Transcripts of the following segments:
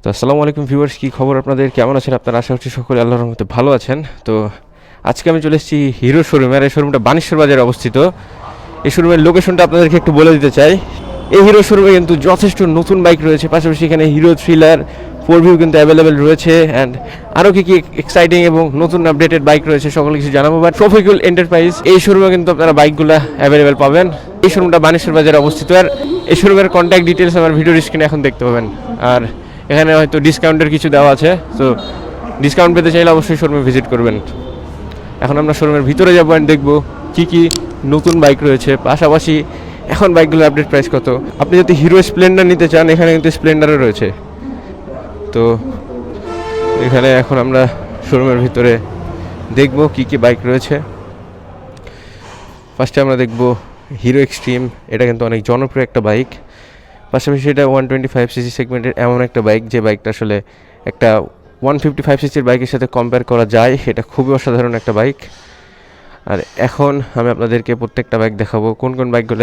তো আসসালামু আলাইকুম ভিউয়ার্স, কী খবর আপনাদের? কেমন আছেন আপনারা? আশা করছি সকলে আল্লাহর রহমতে ভালো আছেন। তো আজকে আমি চলে এসেছি হিরো শোরুমে। আর এই শোরুমটা বানেশ্বর বাজারে অবস্থিত। এই শোরুমের লোকেশনটা আপনাদেরকে একটু বলে দিতে চাই। এই হিরো শোরুমে কিন্তু যথেষ্ট নতুন বাইক রয়েছে, পাশাপাশি এখানে হিরো থ্রিলার 4ভিউ কিন্তু অ্যাভেলেবেল রয়েছে। অ্যান্ড আরও কী এক্সাইটিং এবং নতুন আপডেটেড বাইক রয়েছে সকল কিছু জানাবো। বাট ট্রফিকুল এন্টারপ্রাইজ এই শোরুমে কিন্তু আপনারা বাইকগুলো অ্যাভেলেবেল পাবেন। এই শোরুমটা বানেশ্বর বাজারে অবস্থিত। আর এই শোরুমের কন্ট্যাক্ট ডিটেলস আমার ভিডিওর স্ক্রিনে এখন দেখতে পাবেন। আর এখানে হয়তো ডিসকাউন্টের কিছু দেওয়া আছে, তো ডিসকাউন্ট পেতে চাইলে অবশ্যই শোরুমে ভিজিট করবেন। এখন আমরা শোরুমের ভিতরে যাবো অ্যান্ড দেখবো কী নতুন বাইক রয়েছে, পাশাপাশি এখন বাইকগুলোর আপডেট প্রাইস কত। আপনি যদি হিরো স্প্লেন্ডার নিতে চান, এখানে কিন্তু স্প্লেন্ডারও রয়েছে। তো এখানে এখন আমরা শোরুমের ভিতরে দেখবো কী বাইক রয়েছে। ফার্স্টে আমরা দেখবো হিরো এক্সট্রিম। এটা কিন্তু অনেক জনপ্রিয় একটা বাইক, পাশাপাশি এটা 125cc সেগমেন্টের এমন একটা বাইক যে বাইকটা আসলে একটা 155cc বাইকের সাথে কম্পেয়ার করা যায়। এটা খুবই অসাধারণ একটা বাইক। আর এখন আমি আপনাদেরকে প্রত্যেকটা বাইক দেখাবো, কোন কোন বাইকগুলো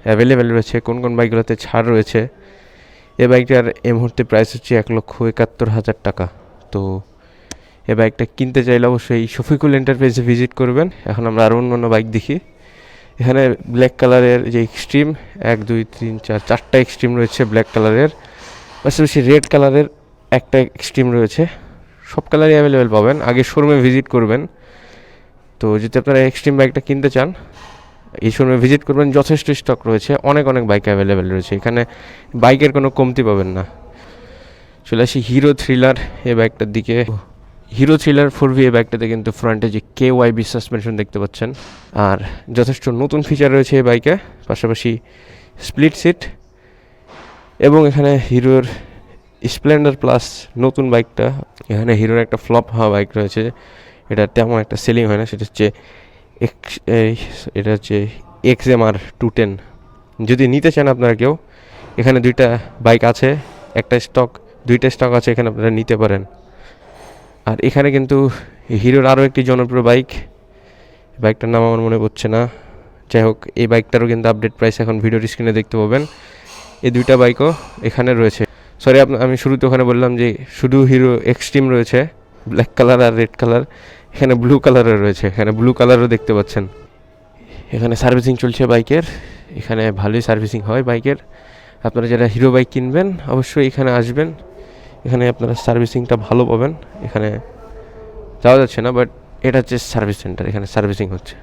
অ্যাভেলেবেল রয়েছে, কোন কোন বাইকগুলোতে ছাড় রয়েছে। এই বাইকটার এই মুহূর্তে প্রাইস হচ্ছে 1,71,000 টাকা। তো এই বাইকটা কিনতে চাইলে অবশ্যই শফিকুল এন্টারপ্রাইজে ভিজিট করবেন। এখন আমরা আরও অন্য বাইক দেখি। এখানে ব্ল্যাক কালারের যে এক্সট্রিম 1 2 3 4 4টা এক্সট্রিম রয়েছে ব্ল্যাক কালারের, পাশাপাশি রেড কালারের একটা এক্সট্রিম রয়েছে। সব কালারই অ্যাভেলেবেল পাবেন। আগে শোরুমে ভিজিট করবেন। তো যদি আপনারা এক্সট্রিম বাইকটা কিনতে চান, এই শোরুমে ভিজিট করবেন। যথেষ্ট স্টক রয়েছে, অনেক বাইক অ্যাভেলেবেল রয়েছে। এখানে বাইকের কোনো কমতি পাবেন না। চলে আসি হিরো থ্রিলার এই বাইকটার দিকে। হিরো থ্রিলার 4V এই বাইকটাতে কিন্তু ফ্রন্টে যে KYB সাসপেনশন দেখতে পাচ্ছেন, আর যথেষ্ট নতুন ফিচার রয়েছে এই বাইকে, পাশাপাশি স্প্লিট সিট। এবং এখানে হিরোর স্প্লেন্ডার প্লাস নতুন বাইকটা, এখানে হিরোর একটা ফ্লপ হওয়া বাইক রয়েছে, এটা তেমন একটা সেলিং হয় না। সেটা হচ্ছে XMR 210। যদি নিতে চান আপনারা কেউ, এখানে দুইটা বাইক আছে, দুইটা স্টক আছে, এখানে আপনারা নিতে পারেন। আর এখানে কিন্তু হিরোর আরও একটি জনপ্রিয় বাইকটার নাম আমার মনে পড়ছে না। যাই হোক, এই বাইকটারও কিন্তু আপডেট প্রাইস এখন ভিডিওর স্ক্রিনে দেখতে পাবেন। এই দুইটা বাইকও এখানে রয়েছে। সরি, আমি শুরুতে ওখানে বললাম যে শুধু হিরো এক্সট্রিম রয়েছে ব্ল্যাক কালার আর রেড কালার, এখানে ব্লু কালারও রয়েছে। এখানে ব্লু কালারও দেখতে পাচ্ছেন। এখানে সার্ভিসিং চলছে বাইকের, এখানে ভালোই সার্ভিসিং হয় বাইকের। আপনারা যারা হিরো বাইক কিনবেন অবশ্যই এখানে আসবেন, এখানে আপনারা সার্ভিসিংটা ভালো পাবেন। এখানে যাওয়া যাচ্ছে না, বাট এটা হচ্ছে সার্ভিস সেন্টার, এখানে সার্ভিসিং হচ্ছে।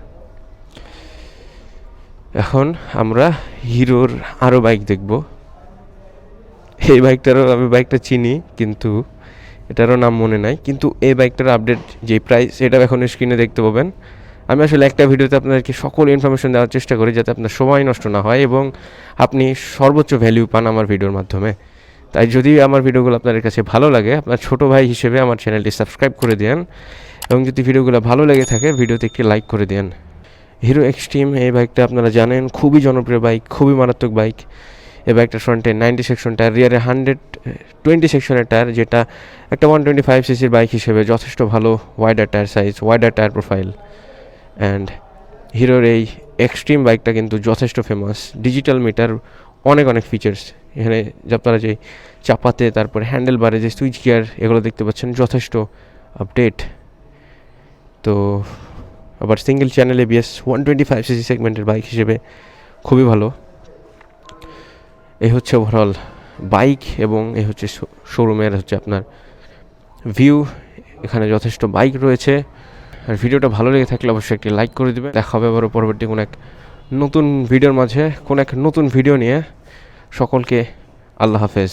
এখন আমরা হিরোর আরও বাইক দেখব। এই আমি বাইকটা চিনি, কিন্তু এটারও নাম মনে নাই। কিন্তু এই বাইকটার আপডেট যে প্রাইস, এটা এখন স্ক্রিনে দেখতে পাবেন। আমি আসলে একটা ভিডিওতে আপনাদেরকে সকল ইনফরমেশন দেওয়ার চেষ্টা করি, যাতে আপনার সময় নষ্ট না হয় এবং আপনি সর্বোচ্চ ভ্যালু পান আমার ভিডিওর মাধ্যমে। তাই যদি আমার ভিডিওগুলো আপনাদের কাছে ভালো লাগে, আপনার ছোটো ভাই হিসেবে আমার চ্যানেলটি সাবস্ক্রাইব করে দেন, এবং যদি ভিডিওগুলো ভালো লেগে থাকে ভিডিওতে একটি লাইক করে দেন। হিরো এক্সট্রিম এই বাইকটা আপনারা জানেন খুবই জনপ্রিয় বাইক, খুবই মারাত্মক বাইক। এই বাইকটার ফ্রন্টে 90 সেকশন টায়ার, রিয়ারে 120 সেকশনের টায়ার, যেটা একটা 125cc বাইক হিসেবে যথেষ্ট ভালো। Wider tyre size, wider tyre profile. And হিরোর এই এক্সট্রিম বাইকটা কিন্তু যথেষ্ট ফেমাস। ডিজিটাল মিটার, অনেক ফিচার্স এখানে, আপনারা যে চাপাতে, তারপরে হ্যান্ডেল বারে যে সুইচ গিয়ার, এগুলো দেখতে পাচ্ছেন, যথেষ্ট আপডেট। তো আবার সিঙ্গেল চ্যানেল ABS 125cc সেগমেন্টের বাইক হিসেবে খুবই ভালো। এই হচ্ছে ওভারঅল বাইক, এবং এই হচ্ছে শোরুমের আপনার ভিউ। এখানে যথেষ্ট বাইক রয়েছে। আর ভিডিওটা ভালো লেগে থাকলে অবশ্যই একটি লাইক করে দেবেন। দেখা হবে আবারও পরবর্তী কোনো এক নতুন ভিডিওর মাঝে, কোনো এক নতুন ভিডিও নিয়ে। সকলকে আল্লাহ হাফেজ।